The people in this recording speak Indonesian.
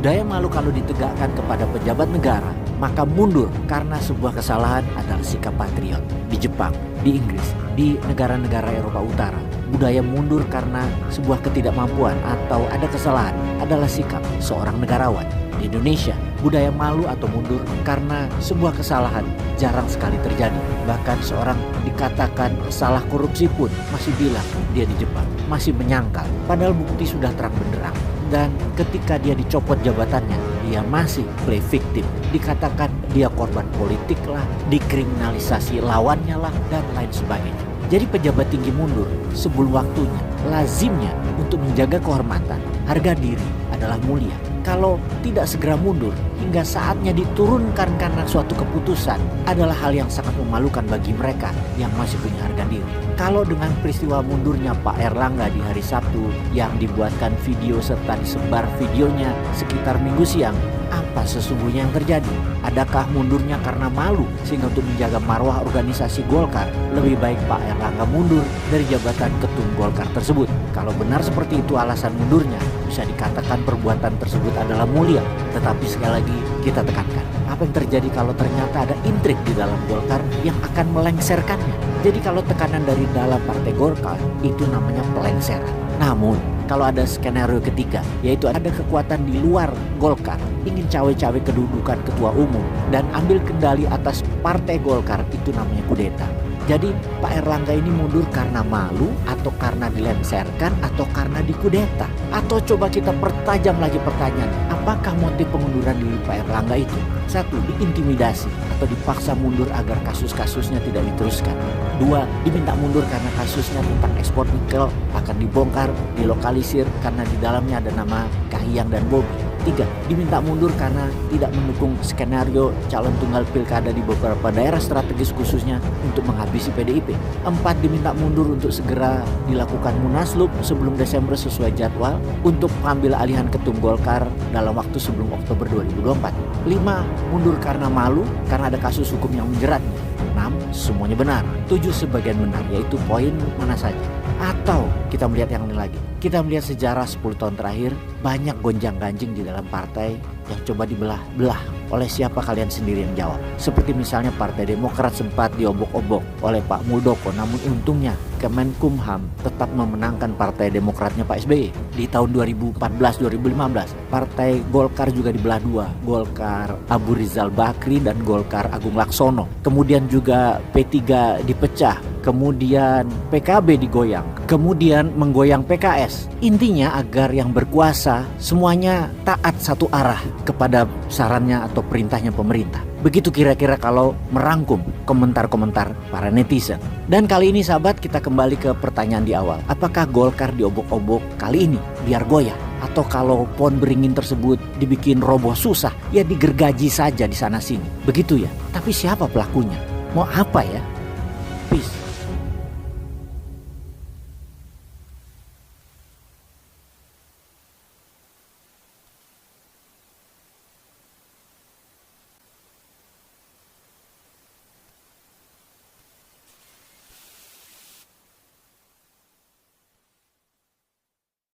Budaya malu kalau ditegakkan kepada pejabat negara, maka mundur karena sebuah kesalahan adalah sikap patriot. Di Jepang, di Inggris, di negara-negara Eropa Utara, budaya mundur karena sebuah ketidakmampuan atau ada kesalahan adalah sikap seorang negarawan. Di Indonesia, budaya malu atau mundur karena sebuah kesalahan jarang sekali terjadi. Bahkan seorang dikatakan salah korupsi pun masih bilang dia di Jepang, masih menyangkal. Padahal bukti sudah terang benderang. Dan ketika dia dicopot jabatannya, dia masih play victim. Dikatakan dia korban politik lah, dikriminalisasi lawannya lah, dan lain sebagainya. Jadi pejabat tinggi mundur sebelum waktunya. Lazimnya untuk menjaga kehormatan, harga diri adalah mulia. Kalau tidak segera mundur hingga saatnya diturunkan karena suatu keputusan adalah hal yang sangat memalukan bagi mereka yang masih punya harga diri. Kalau dengan peristiwa mundurnya Pak Erlangga di hari Sabtu yang dibuatkan video serta disebar videonya sekitar Minggu siang, apa sesungguhnya yang terjadi? Adakah mundurnya karena malu sehingga untuk menjaga marwah organisasi Golkar lebih baik Pak Erlangga mundur dari jabatan ketum Golkar tersebut? Kalau benar seperti itu alasan mundurnya, bisa dikatakan perbuatan tersebut adalah mulia. Tetapi sekali lagi kita tekankan, apa yang terjadi kalau ternyata ada intrik di dalam Golkar yang akan melengsarkannya? Jadi kalau tekanan dari dalam partai Golkar itu namanya pelengseran. Namun kalau ada skenario ketiga, yaitu ada kekuatan di luar Golkar ingin cawe-cawe kedudukan ketua umum dan ambil kendali atas partai Golkar, itu namanya kudeta. Jadi Pak Erlangga ini mundur karena malu atau karena dilengsarkan atau karena dikudeta? Atau coba kita pertajam lagi pertanyaan, apakah motif pengunduran diri Pak Erlangga itu? 1. Diintimidasi atau dipaksa mundur agar kasus-kasusnya tidak diteruskan. 2. Diminta mundur karena kasusnya tentang ekspor nikel akan dibongkar, dilokalisir karena di dalamnya ada nama Kahiyang dan Bobi. 3. Diminta mundur karena tidak mendukung skenario calon tunggal pilkada di beberapa daerah strategis khususnya untuk menghabisi PDIP. 4. Diminta mundur untuk segera dilakukan munaslup sebelum Desember sesuai jadwal untuk mengambil alihan ketum Golkar dalam waktu sebelum Oktober 2024. 5. Mundur karena malu karena ada kasus hukum yang menjeratnya. 6. Semuanya benar. 7. Sebagian benar, yaitu poin mana saja. Atau kita melihat yang lain lagi. Kita melihat sejarah 10 tahun terakhir banyak gonjang-ganjing di dalam partai yang coba dibelah-belah. Oleh siapa kalian sendiri yang jawab. Seperti misalnya Partai Demokrat sempat diobok-obok oleh Pak Muldoko, namun untungnya Kemenkumham tetap memenangkan Partai Demokratnya Pak SBY. Di tahun 2014-2015 Partai Golkar juga dibelah dua, Golkar Abu Rizal Bakri dan Golkar Agung Laksono. Kemudian juga P3 dipecah, kemudian PKB digoyang, kemudian menggoyang PKS. Intinya agar yang berkuasa semuanya taat satu arah kepada sarannya atau perintahnya pemerintah. Begitu kira-kira kalau merangkum komentar-komentar para netizen. Dan kali ini sahabat, kita kembali ke pertanyaan di awal. Apakah Golkar diobok-obok kali ini biar goyah? Atau kalau pohon beringin tersebut dibikin roboh susah, ya digergaji saja di sana sini. Begitu ya. Tapi siapa pelakunya? Mau apa ya? Peace.